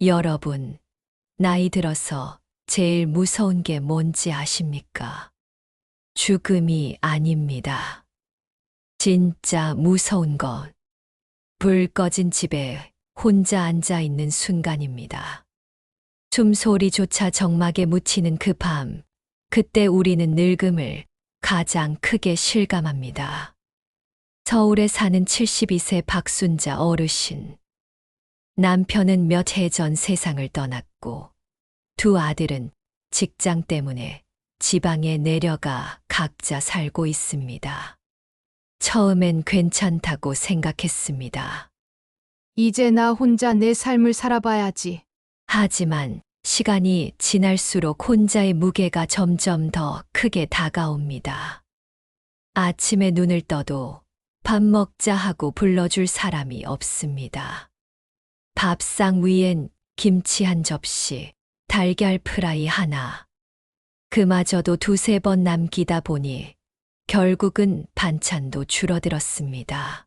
여러분, 나이 들어서 제일 무서운 게 뭔지 아십니까? 죽음이 아닙니다. 진짜 무서운 건 불 꺼진 집에 혼자 앉아 있는 순간입니다. 숨소리조차 정막에 묻히는 그 밤, 그때 우리는 늙음을 가장 크게 실감합니다. 서울에 사는 72세 박순자 어르신. 남편은 몇 해 전 세상을 떠났고, 두 아들은 직장 때문에 지방에 내려가 각자 살고 있습니다. 처음엔 괜찮다고 생각했습니다. 이제 나 혼자 내 삶을 살아봐야지. 하지만 시간이 지날수록 혼자의 무게가 점점 더 크게 다가옵니다. 아침에 눈을 떠도 밥 먹자 하고 불러줄 사람이 없습니다. 밥상 위엔 김치 한 접시, 달걀 프라이 하나. 그마저도 두세 번 남기다 보니 결국은 반찬도 줄어들었습니다.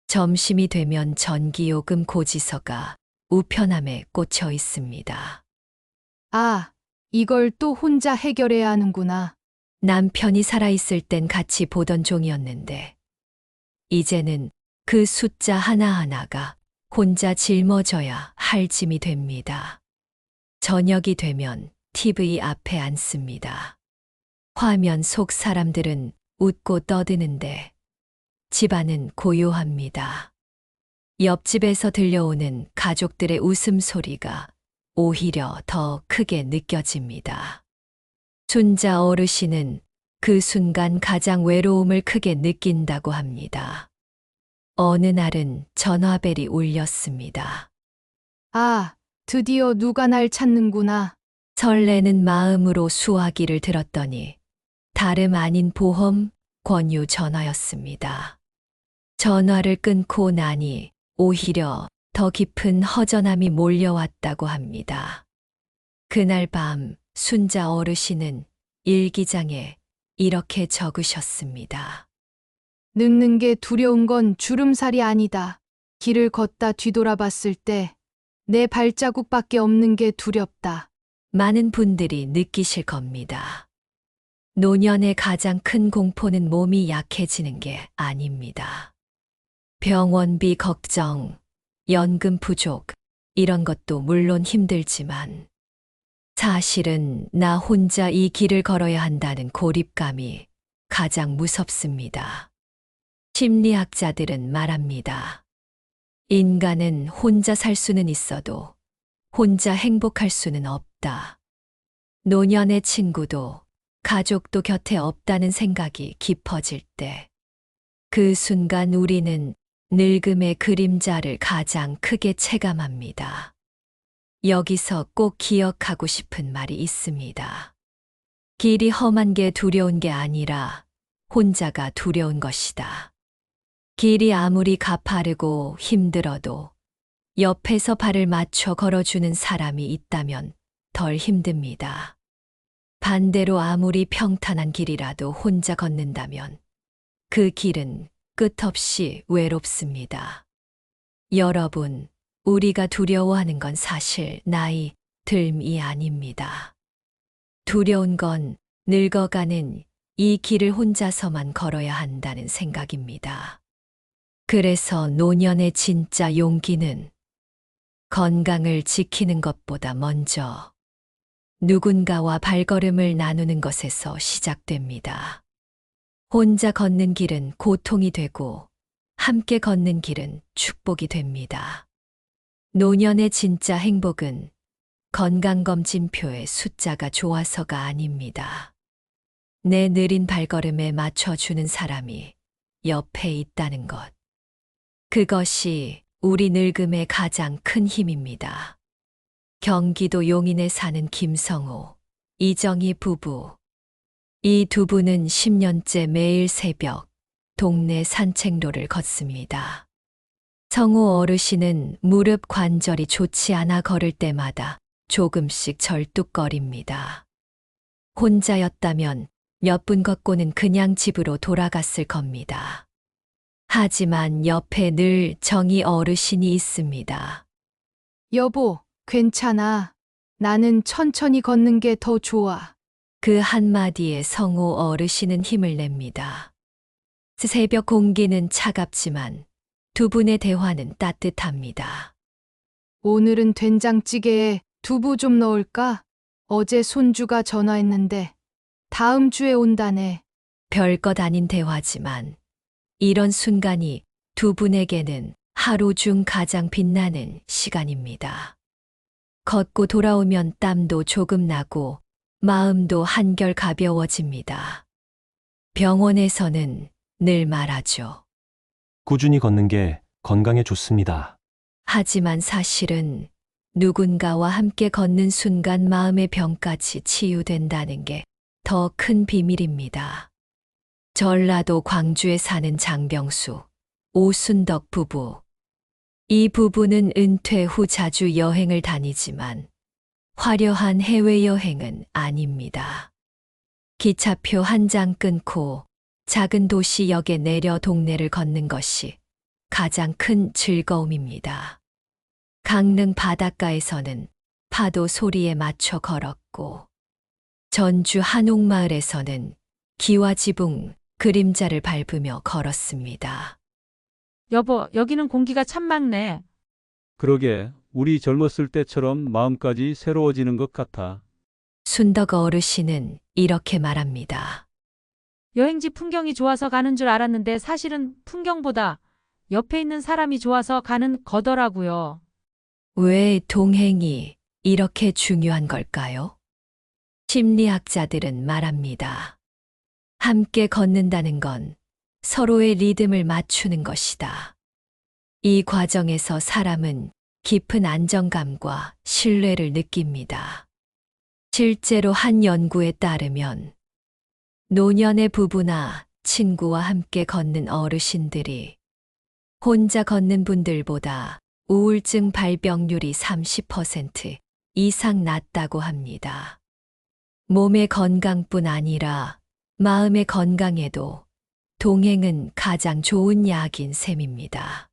점심이 되면 전기요금 고지서가 우편함에 꽂혀 있습니다. 아, 이걸 또 혼자 해결해야 하는구나. 남편이 살아있을 땐 같이 보던 종이었는데, 이제는 그 숫자 하나하나가 혼자 짊어져야 할 짐이 됩니다. 저녁이 되면 TV 앞에 앉습니다. 화면 속 사람들은 웃고 떠드는데 집안은 고요합니다. 옆집에서 들려오는 가족들의 웃음소리가 오히려 더 크게 느껴집니다. 순자 어르신은 그 순간 가장 외로움을 크게 느낀다고 합니다. 어느 날은 전화벨이 울렸습니다. 아, 드디어 누가 날 찾는구나. 설레는 마음으로 수화기를 들었더니 다름 아닌 보험 권유 전화였습니다. 전화를 끊고 나니 오히려 더 깊은 허전함이 몰려왔다고 합니다. 그날 밤 순자 어르신은 일기장에 이렇게 적으셨습니다. 늙는 게 두려운 건 주름살이 아니다. 길을 걷다 뒤돌아봤을 때 내 발자국밖에 없는 게 두렵다. 많은 분들이 느끼실 겁니다. 노년의 가장 큰 공포는 몸이 약해지는 게 아닙니다. 병원비 걱정, 연금 부족, 이런 것도 물론 힘들지만 사실은 나 혼자 이 길을 걸어야 한다는 고립감이 가장 무섭습니다. 심리학자들은 말합니다. 인간은 혼자 살 수는 있어도 혼자 행복할 수는 없다. 노년의 친구도 가족도 곁에 없다는 생각이 깊어질 때, 그 순간 우리는 늙음의 그림자를 가장 크게 체감합니다. 여기서 꼭 기억하고 싶은 말이 있습니다. 길이 험한 게 두려운 게 아니라 혼자가 두려운 것이다. 길이 아무리 가파르고 힘들어도 옆에서 발을 맞춰 걸어주는 사람이 있다면 덜 힘듭니다. 반대로 아무리 평탄한 길이라도 혼자 걷는다면 그 길은 끝없이 외롭습니다. 여러분, 우리가 두려워하는 건 사실 나이 듦이 아닙니다. 두려운 건 늙어가는 이 길을 혼자서만 걸어야 한다는 생각입니다. 그래서 노년의 진짜 용기는 건강을 지키는 것보다 먼저 누군가와 발걸음을 나누는 것에서 시작됩니다. 혼자 걷는 길은 고통이 되고 함께 걷는 길은 축복이 됩니다. 노년의 진짜 행복은 건강검진표의 숫자가 좋아서가 아닙니다. 내 느린 발걸음에 맞춰주는 사람이 옆에 있다는 것. 그것이 우리 늙음의 가장 큰 힘입니다. 경기도 용인에 사는 김성호, 이정희 부부. 이 두 분은 10년째 매일 새벽 동네 산책로를 걷습니다. 성호 어르신은 무릎 관절이 좋지 않아 걸을 때마다 조금씩 절뚝거립니다. 혼자였다면 몇 분 걷고는 그냥 집으로 돌아갔을 겁니다. 하지만 옆에 늘 정희 어르신이 있습니다. 여보, 괜찮아. 나는 천천히 걷는 게 더 좋아. 그 한마디에 성호 어르신은 힘을 냅니다. 새벽 공기는 차갑지만 두 분의 대화는 따뜻합니다. 오늘은 된장찌개에 두부 좀 넣을까? 어제 손주가 전화했는데 다음 주에 온다네. 별것 아닌 대화지만 이런 순간이 두 분에게는 하루 중 가장 빛나는 시간입니다. 걷고 돌아오면 땀도 조금 나고 마음도 한결 가벼워집니다. 병원에서는 늘 말하죠. 꾸준히 걷는 게 건강에 좋습니다. 하지만 사실은 누군가와 함께 걷는 순간 마음의 병까지 치유된다는 게 더 큰 비밀입니다. 전라도 광주에 사는 장병수, 오순덕 부부. 이 부부는 은퇴 후 자주 여행을 다니지만 화려한 해외여행은 아닙니다. 기차표 한 장 끊고 작은 도시역에 내려 동네를 걷는 것이 가장 큰 즐거움입니다. 강릉 바닷가에서는 파도 소리에 맞춰 걸었고, 전주 한옥마을에서는 기와 지붕, 그림자를 밟으며 걸었습니다. 여보, 여기는 공기가 참 맑네. 그러게, 우리 젊었을 때처럼 마음까지 새로워지는 것 같아. 순덕 어르신은 이렇게 말합니다. 여행지 풍경이 좋아서 가는 줄 알았는데 사실은 풍경보다 옆에 있는 사람이 좋아서 가는 거더라고요. 왜 동행이 이렇게 중요한 걸까요? 심리학자들은 말합니다. 함께 걷는다는 건 서로의 리듬을 맞추는 것이다. 이 과정에서 사람은 깊은 안정감과 신뢰를 느낍니다. 실제로 한 연구에 따르면 노년의 부부나 친구와 함께 걷는 어르신들이 혼자 걷는 분들보다 우울증 발병률이 30% 이상 낮다고 합니다. 몸의 건강뿐 아니라 마음의 건강에도 동행은 가장 좋은 약인 셈입니다.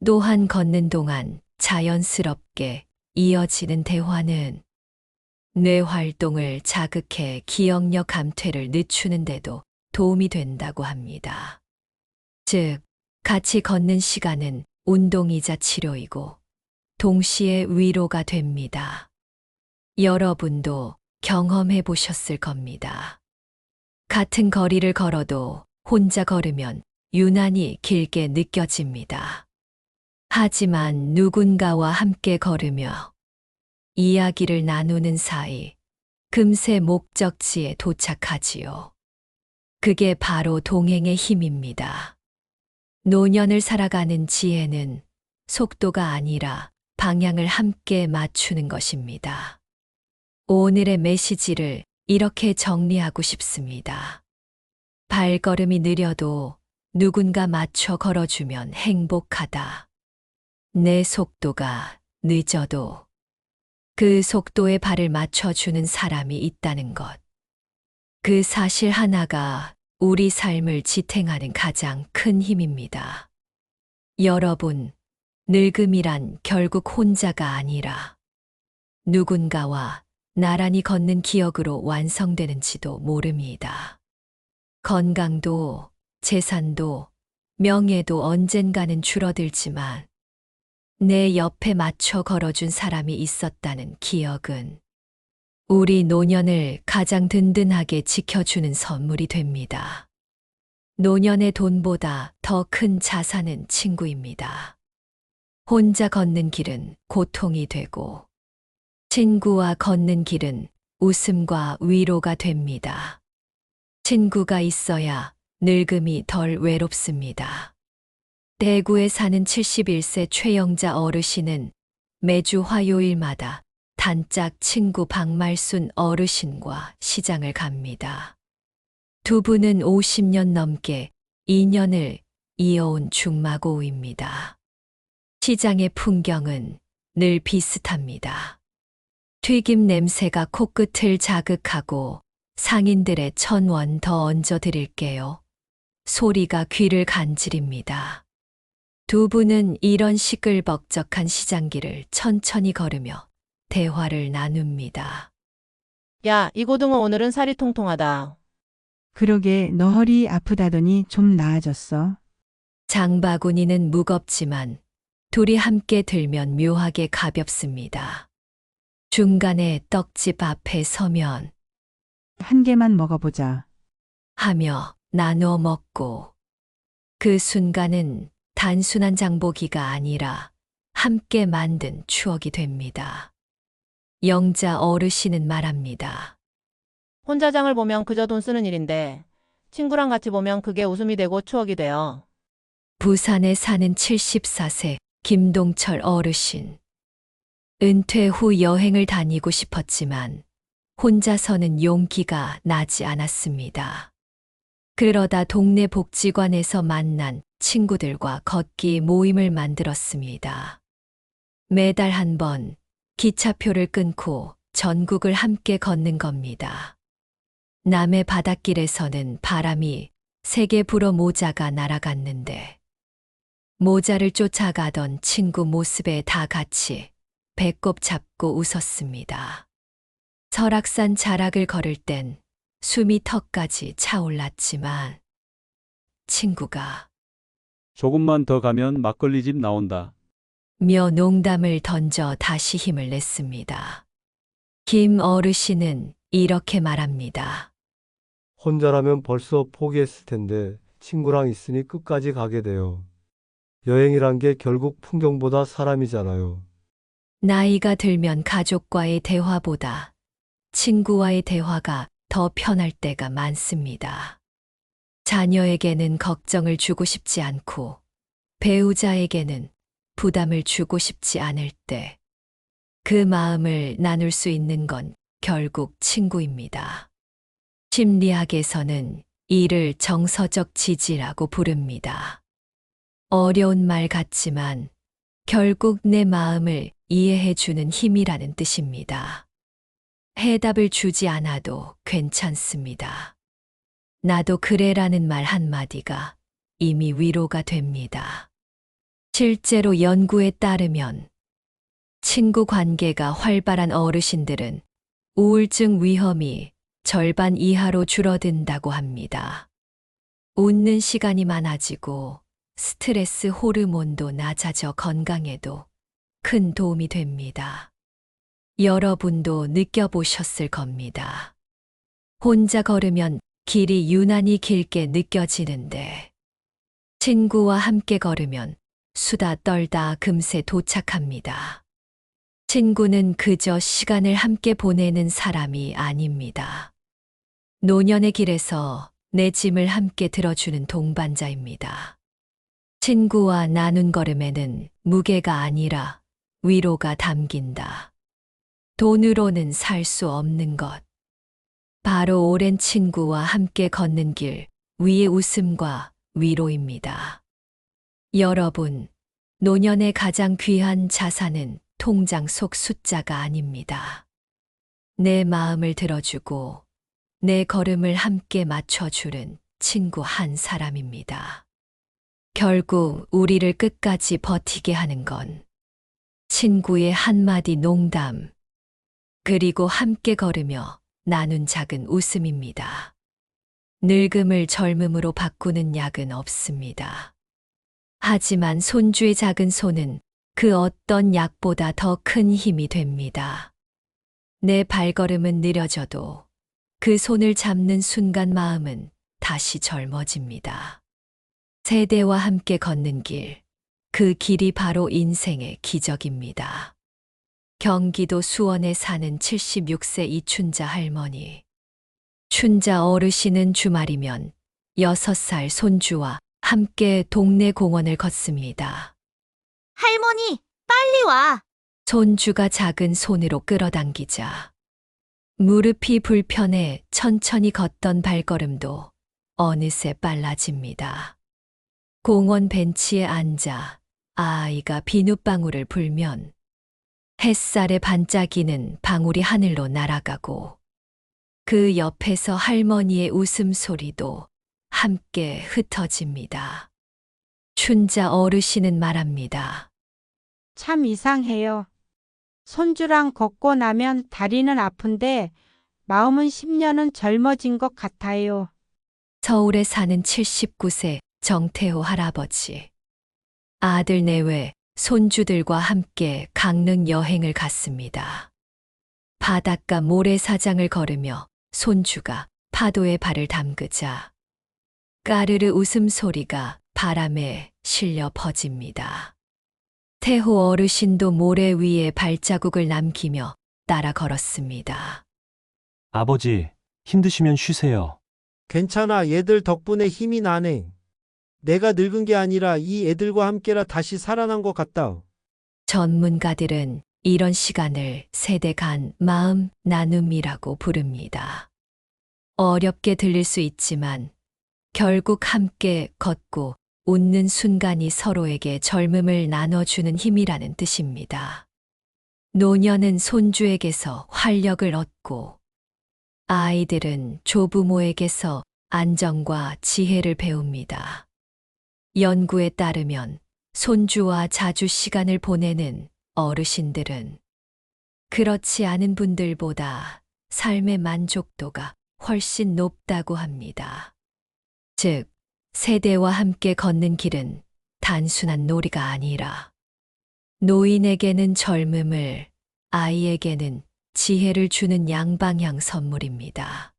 또한 걷는 동안 자연스럽게 이어지는 대화는 뇌 활동을 자극해 기억력 감퇴를 늦추는 데도 도움이 된다고 합니다. 즉, 같이 걷는 시간은 운동이자 치료이고 동시에 위로가 됩니다. 여러분도 경험해 보셨을 겁니다. 같은 거리를 걸어도 혼자 걸으면 유난히 길게 느껴집니다. 하지만 누군가와 함께 걸으며 이야기를 나누는 사이 금세 목적지에 도착하지요. 그게 바로 동행의 힘입니다. 노년을 살아가는 지혜는 속도가 아니라 방향을 함께 맞추는 것입니다. 오늘의 메시지를 이렇게 정리하고 싶습니다. 발걸음이 느려도 누군가 맞춰 걸어주면 행복하다. 내 속도가 늦어도 그 속도에 발을 맞춰주는 사람이 있다는 것. 그 사실 하나가 우리 삶을 지탱하는 가장 큰 힘입니다. 여러분, 늙음이란 결국 혼자가 아니라 누군가와 나란히 걷는 기억으로 완성되는지도 모릅니다. 건강도, 재산도, 명예도 언젠가는 줄어들지만 내 옆에 맞춰 걸어준 사람이 있었다는 기억은 우리 노년을 가장 든든하게 지켜주는 선물이 됩니다. 노년의 돈보다 더 큰 자산은 친구입니다. 혼자 걷는 길은 고통이 되고 친구와 걷는 길은 웃음과 위로가 됩니다. 친구가 있어야 늙음이 덜 외롭습니다. 대구에 사는 71세 최영자 어르신은 매주 화요일마다 단짝 친구 박말순 어르신과 시장을 갑니다. 두 분은 50년 넘게 인연을 이어온 중마고우입니다. 시장의 풍경은 늘 비슷합니다. 튀김 냄새가 코끝을 자극하고 상인들의 1,000원 더 얹어 드릴게요. 소리가 귀를 간지립니다. 두 분은 이런 시끌벅적한 시장길을 천천히 걸으며 대화를 나눕니다. 야, 이 고등어 오늘은 살이 통통하다. 그러게 너 허리 아프다더니 좀 나아졌어. 장바구니는 무겁지만 둘이 함께 들면 묘하게 가볍습니다. 중간에 떡집 앞에 서면 한 개만 먹어보자. 하며 나누어 먹고 그 순간은 단순한 장보기가 아니라 함께 만든 추억이 됩니다. 영자 어르신은 말합니다. 혼자 장을 보면 그저 돈 쓰는 일인데 친구랑 같이 보면 그게 웃음이 되고 추억이 돼요. 부산에 사는 74세 김동철 어르신. 은퇴 후 여행을 다니고 싶었지만 혼자서는 용기가 나지 않았습니다. 그러다 동네 복지관에서 만난 친구들과 걷기 모임을 만들었습니다. 매달 한 번 기차표를 끊고 전국을 함께 걷는 겁니다. 남해 바닷길에서는 바람이 세게 불어 모자가 날아갔는데 모자를 쫓아가던 친구 모습에 다 같이 배꼽 잡고 웃었습니다. 설악산 자락을 걸을 땐 숨이 턱까지 차올랐지만 친구가 조금만 더 가면 막걸리집 나온다. 며 농담을 던져 다시 힘을 냈습니다. 김 어르신은 이렇게 말합니다. 혼자라면 벌써 포기했을 텐데 친구랑 있으니 끝까지 가게 돼요. 여행이란 게 결국 풍경보다 사람이잖아요. 나이가 들면 가족과의 대화보다 친구와의 대화가 더 편할 때가 많습니다. 자녀에게는 걱정을 주고 싶지 않고 배우자에게는 부담을 주고 싶지 않을 때 그 마음을 나눌 수 있는 건 결국 친구입니다. 심리학에서는 이를 정서적 지지라고 부릅니다. 어려운 말 같지만 결국 내 마음을 이해해 주는 힘이라는 뜻입니다. 해답을 주지 않아도 괜찮습니다. 나도 그래라는 말 한마디가 이미 위로가 됩니다. 실제로 연구에 따르면 친구 관계가 활발한 어르신들은 우울증 위험이 절반 이하로 줄어든다고 합니다. 웃는 시간이 많아지고 스트레스 호르몬도 낮아져 건강에도 큰 도움이 됩니다. 여러분도 느껴보셨을 겁니다. 혼자 걸으면 길이 유난히 길게 느껴지는데 친구와 함께 걸으면 수다 떨다 금세 도착합니다. 친구는 그저 시간을 함께 보내는 사람이 아닙니다. 노년의 길에서 내 짐을 함께 들어주는 동반자입니다. 친구와 나눈 걸음에는 무게가 아니라 위로가 담긴다. 돈으로는 살 수 없는 것. 바로 오랜 친구와 함께 걷는 길 위의 웃음과 위로입니다. 여러분, 노년의 가장 귀한 자산은 통장 속 숫자가 아닙니다. 내 마음을 들어주고 내 걸음을 함께 맞춰주는 친구 한 사람입니다. 결국 우리를 끝까지 버티게 하는 건 친구의 한마디 농담, 그리고 함께 걸으며 나눈 작은 웃음입니다. 늙음을 젊음으로 바꾸는 약은 없습니다. 하지만 손주의 작은 손은 그 어떤 약보다 더 큰 힘이 됩니다. 내 발걸음은 느려져도 그 손을 잡는 순간 마음은 다시 젊어집니다. 세대와 함께 걷는 길, 그 길이 바로 인생의 기적입니다. 경기도 수원에 사는 76세 이춘자 할머니. 춘자 어르신은 주말이면 6살 손주와 함께 동네 공원을 걷습니다. 할머니, 빨리 와. 손주가 작은 손으로 끌어당기자 무릎이 불편해 천천히 걷던 발걸음도 어느새 빨라집니다. 공원 벤치에 앉아 아이가 비눗방울을 불면 햇살에 반짝이는 방울이 하늘로 날아가고 그 옆에서 할머니의 웃음소리도 함께 흩어집니다. 춘자 어르신은 말합니다. 참 이상해요. 손주랑 걷고 나면 다리는 아픈데 마음은 10년은 젊어진 것 같아요. 서울에 사는 79세 정태호 할아버지. 아들 내외 손주들과 함께 강릉 여행을 갔습니다. 바닷가 모래사장을 걸으며 손주가 파도에 발을 담그자 까르르 웃음소리가 바람에 실려 퍼집니다. 태호 어르신도 모래 위에 발자국을 남기며 따라 걸었습니다. 아버지, 힘드시면 쉬세요. 괜찮아. 얘들 덕분에 힘이 나네. 내가 늙은 게 아니라 이 애들과 함께라 다시 살아난 것 같다. 전문가들은 이런 시간을 세대 간 마음 나눔이라고 부릅니다. 어렵게 들릴 수 있지만 결국 함께 걷고 웃는 순간이 서로에게 젊음을 나눠주는 힘이라는 뜻입니다. 노년은 손주에게서 활력을 얻고 아이들은 조부모에게서 안정과 지혜를 배웁니다. 연구에 따르면 손주와 자주 시간을 보내는 어르신들은 그렇지 않은 분들보다 삶의 만족도가 훨씬 높다고 합니다. 즉, 세대와 함께 걷는 길은 단순한 놀이가 아니라 노인에게는 젊음을, 아이에게는 지혜를 주는 양방향 선물입니다.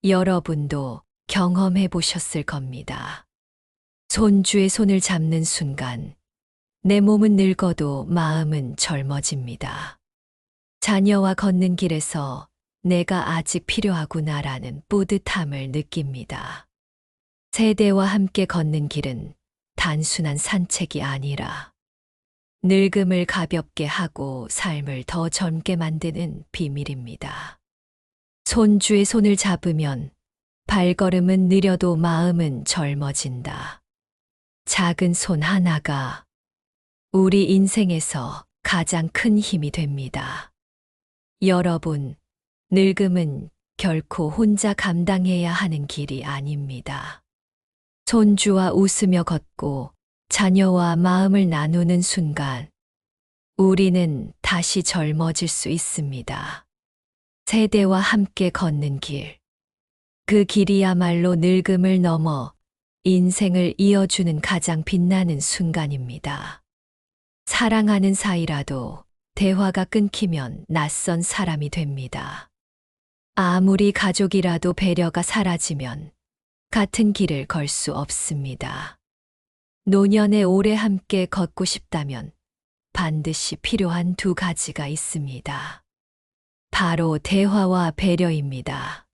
여러분도 경험해 보셨을 겁니다. 손주의 손을 잡는 순간 내 몸은 늙어도 마음은 젊어집니다. 자녀와 걷는 길에서 내가 아직 필요하구나라는 뿌듯함을 느낍니다. 세대와 함께 걷는 길은 단순한 산책이 아니라 늙음을 가볍게 하고 삶을 더 젊게 만드는 비밀입니다. 손주의 손을 잡으면 발걸음은 느려도 마음은 젊어진다. 작은 손 하나가 우리 인생에서 가장 큰 힘이 됩니다. 여러분, 늙음은 결코 혼자 감당해야 하는 길이 아닙니다. 손주와 웃으며 걷고 자녀와 마음을 나누는 순간 우리는 다시 젊어질 수 있습니다. 세대와 함께 걷는 길. 그 길이야말로 늙음을 넘어 인생을 이어주는 가장 빛나는 순간입니다. 사랑하는 사이라도 대화가 끊기면 낯선 사람이 됩니다. 아무리 가족이라도 배려가 사라지면 같은 길을 걸 수 없습니다. 노년에 오래 함께 걷고 싶다면 반드시 필요한 두 가지가 있습니다. 바로 대화와 배려입니다.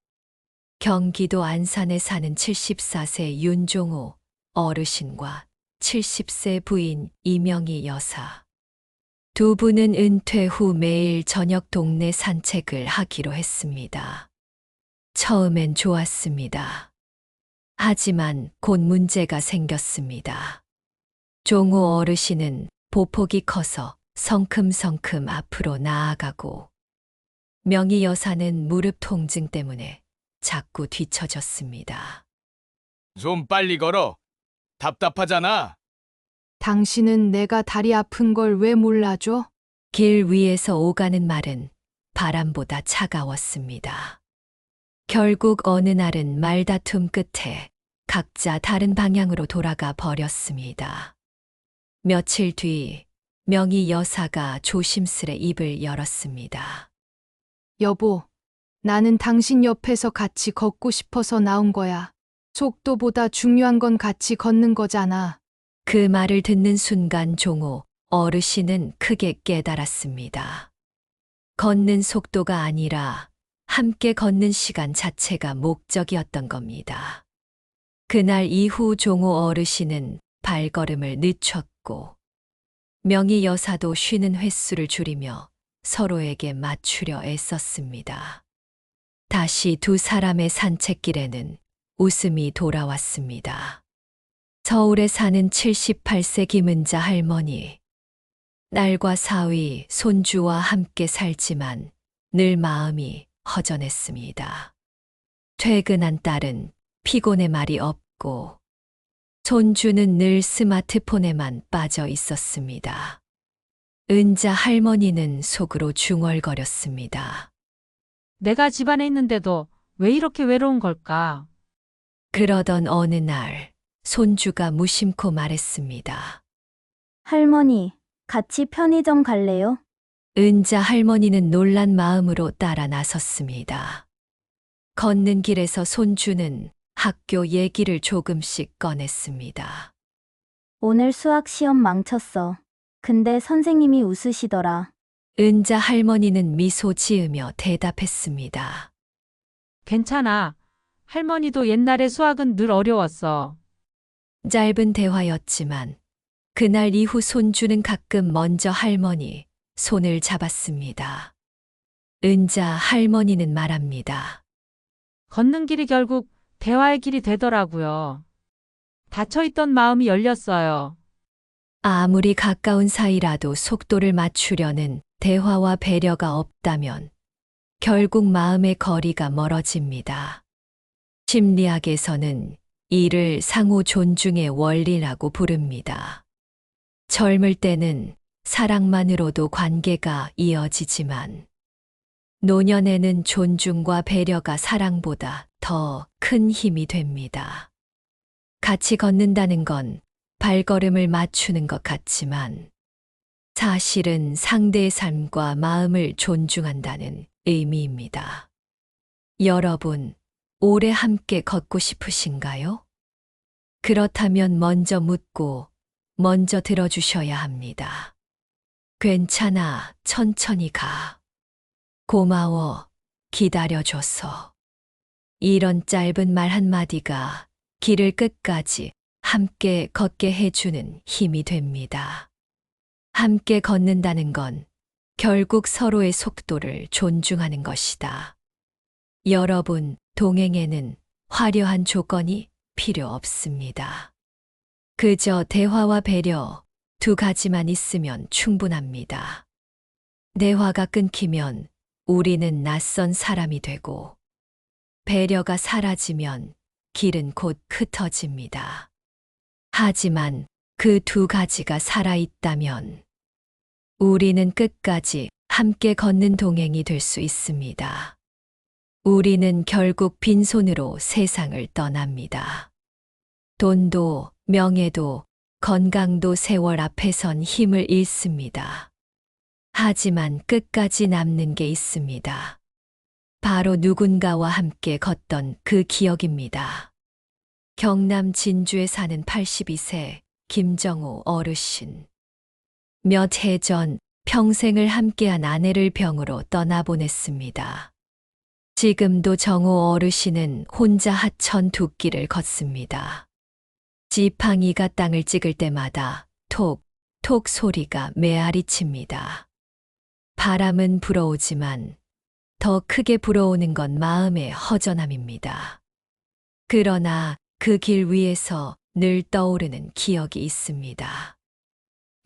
경기도 안산에 사는 74세 윤종호 어르신과 70세 부인 이명희 여사. 두 분은 은퇴 후 매일 저녁 동네 산책을 하기로 했습니다. 처음엔 좋았습니다. 하지만 곧 문제가 생겼습니다. 종호 어르신은 보폭이 커서 성큼성큼 앞으로 나아가고 명희 여사는 무릎 통증 때문에 자꾸 뒤처졌습니다. 좀 빨리 걸어. 답답하잖아. 당신은 내가 다리 아픈 걸 왜 몰라줘? 길 위에서 오가는 말은 바람보다 차가웠습니다. 결국 어느 날은 말다툼 끝에 각자 다른 방향으로 돌아가 버렸습니다. 며칠 뒤 명희 여사가 조심스레 입을 열었습니다. 여보, 나는 당신 옆에서 같이 걷고 싶어서 나온 거야. 속도보다 중요한 건 같이 걷는 거잖아. 그 말을 듣는 순간 종호 어르신은 크게 깨달았습니다. 걷는 속도가 아니라 함께 걷는 시간 자체가 목적이었던 겁니다. 그날 이후 종호 어르신은 발걸음을 늦췄고 명희 여사도 쉬는 횟수를 줄이며 서로에게 맞추려 애썼습니다. 다시 두 사람의 산책길에는 웃음이 돌아왔습니다. 서울에 사는 78세 김은자 할머니. 딸과 사위, 손주와 함께 살지만 늘 마음이 허전했습니다. 퇴근한 딸은 피곤해 말이 없고 손주는 늘 스마트폰에만 빠져 있었습니다. 은자 할머니는 속으로 중얼거렸습니다. 내가 집안에 있는데도 왜 이렇게 외로운 걸까? 그러던 어느 날 손주가 무심코 말했습니다. 할머니, 같이 편의점 갈래요? 은자 할머니는 놀란 마음으로 따라 나섰습니다. 걷는 길에서 손주는 학교 얘기를 조금씩 꺼냈습니다. 오늘 수학 시험 망쳤어. 근데 선생님이 웃으시더라. 은자 할머니는 미소 지으며 대답했습니다. 괜찮아. 할머니도 옛날에 수학은 늘 어려웠어. 짧은 대화였지만 그날 이후 손주는 가끔 먼저 할머니 손을 잡았습니다. 은자 할머니는 말합니다. 걷는 길이 결국 대화의 길이 되더라고요. 닫혀있던 마음이 열렸어요. 아무리 가까운 사이라도 속도를 맞추려는 대화와 배려가 없다면 결국 마음의 거리가 멀어집니다. 심리학에서는 이를 상호 존중의 원리라고 부릅니다. 젊을 때는 사랑만으로도 관계가 이어지지만 노년에는 존중과 배려가 사랑보다 더 큰 힘이 됩니다. 같이 걷는다는 건 발걸음을 맞추는 것 같지만 사실은 상대의 삶과 마음을 존중한다는 의미입니다. 여러분, 오래 함께 걷고 싶으신가요? 그렇다면 먼저 묻고 먼저 들어주셔야 합니다. 괜찮아, 천천히 가. 고마워, 기다려줘서. 이런 짧은 말 한마디가 길을 끝까지 함께 걷게 해주는 힘이 됩니다. 함께 걷는다는 건 결국 서로의 속도를 존중하는 것이다. 여러분, 동행에는 화려한 조건이 필요 없습니다. 그저 대화와 배려 두 가지만 있으면 충분합니다. 대화가 끊기면 우리는 낯선 사람이 되고 배려가 사라지면 길은 곧 흩어집니다. 하지만 그 두 가지가 살아있다면 우리는 끝까지 함께 걷는 동행이 될 수 있습니다. 우리는 결국 빈손으로 세상을 떠납니다. 돈도, 명예도, 건강도 세월 앞에선 힘을 잃습니다. 하지만 끝까지 남는 게 있습니다. 바로 누군가와 함께 걷던 그 기억입니다. 경남 진주에 사는 82세 김정호 어르신. 몇 해 전 평생을 함께한 아내를 병으로 떠나보냈습니다. 지금도 정호 어르신은 혼자 하천 두 길을 걷습니다. 지팡이가 땅을 찍을 때마다 톡, 톡 소리가 메아리칩니다. 바람은 불어오지만 더 크게 불어오는 건 마음의 허전함입니다. 그러나 그 길 위에서 늘 떠오르는 기억이 있습니다.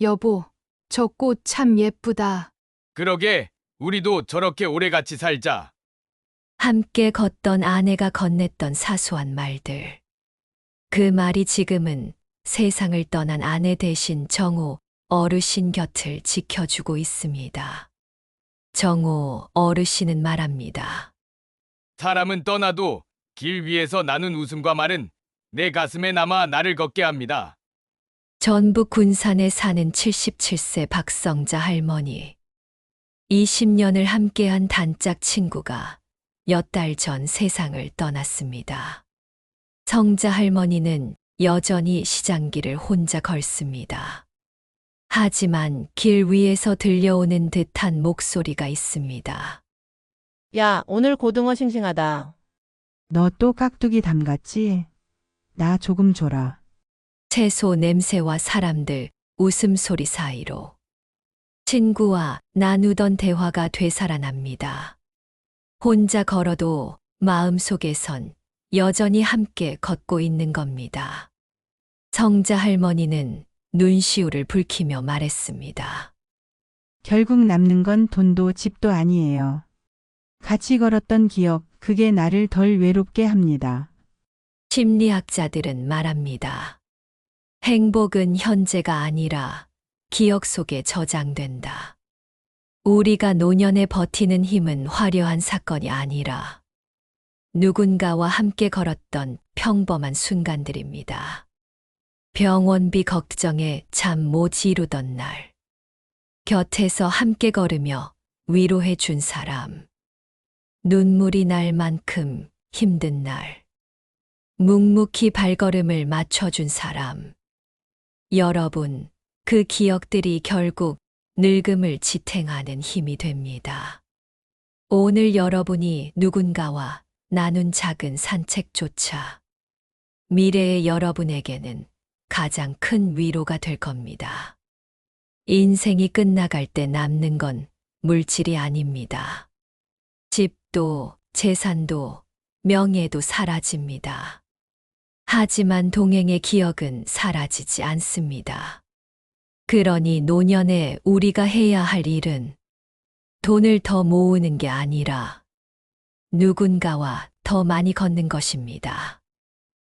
여보, 저 꽃 참 예쁘다. 그러게, 우리도 저렇게 오래 같이 살자. 함께 걷던 아내가 건넸던 사소한 말들. 그 말이 지금은 세상을 떠난 아내 대신 정호 어르신 곁을 지켜주고 있습니다. 정호 어르신은 말합니다. 사람은 떠나도 길 위에서 나눈 웃음과 말은 내 가슴에 남아 나를 걷게 합니다. 전북 군산에 사는 77세 박성자 할머니. 20년을 함께한 단짝 친구가 몇 달 전 세상을 떠났습니다. 성자 할머니는 여전히 시장길을 혼자 걷습니다. 하지만 길 위에서 들려오는 듯한 목소리가 있습니다. 야, 오늘 고등어 싱싱하다. 너 또 깍두기 담갔지? 나 조금 줘라. 채소 냄새와 사람들 웃음소리 사이로 친구와 나누던 대화가 되살아납니다. 혼자 걸어도 마음속에선 여전히 함께 걷고 있는 겁니다. 성자 할머니는 눈시울을 붉히며 말했습니다. 결국 남는 건 돈도 집도 아니에요. 같이 걸었던 기억, 그게 나를 덜 외롭게 합니다. 심리학자들은 말합니다. 행복은 현재가 아니라 기억 속에 저장된다. 우리가 노년에 버티는 힘은 화려한 사건이 아니라 누군가와 함께 걸었던 평범한 순간들입니다. 병원비 걱정에 잠 못 이루던 날, 곁에서 함께 걸으며 위로해 준 사람, 눈물이 날 만큼 힘든 날, 묵묵히 발걸음을 맞춰준 사람. 여러분, 그 기억들이 결국 늙음을 지탱하는 힘이 됩니다. 오늘 여러분이 누군가와 나눈 작은 산책조차 미래의 여러분에게는 가장 큰 위로가 될 겁니다. 인생이 끝나갈 때 남는 건 물질이 아닙니다. 집도, 재산도, 명예도 사라집니다. 하지만 동행의 기억은 사라지지 않습니다. 그러니 노년에 우리가 해야 할 일은 돈을 더 모으는 게 아니라 누군가와 더 많이 걷는 것입니다.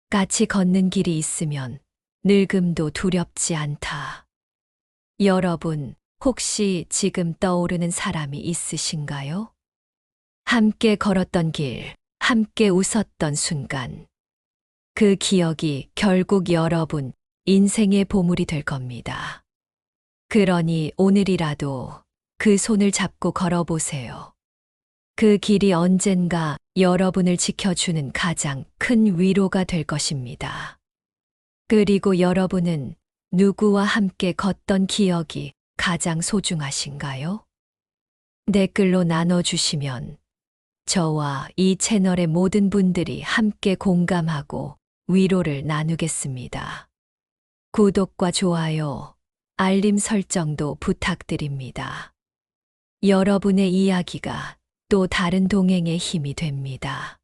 같이 걷는 길이 있으면 늙음도 두렵지 않다. 여러분, 혹시 지금 떠오르는 사람이 있으신가요? 함께 걸었던 길, 함께 웃었던 순간. 그 기억이 결국 여러분 인생의 보물이 될 겁니다. 그러니 오늘이라도 그 손을 잡고 걸어보세요. 그 길이 언젠가 여러분을 지켜주는 가장 큰 위로가 될 것입니다. 그리고 여러분은 누구와 함께 걷던 기억이 가장 소중하신가요? 댓글로 나눠주시면 저와 이 채널의 모든 분들이 함께 공감하고 위로를 나누겠습니다. 구독과 좋아요, 알림 설정도 부탁드립니다. 여러분의 이야기가 또 다른 동행의 힘이 됩니다.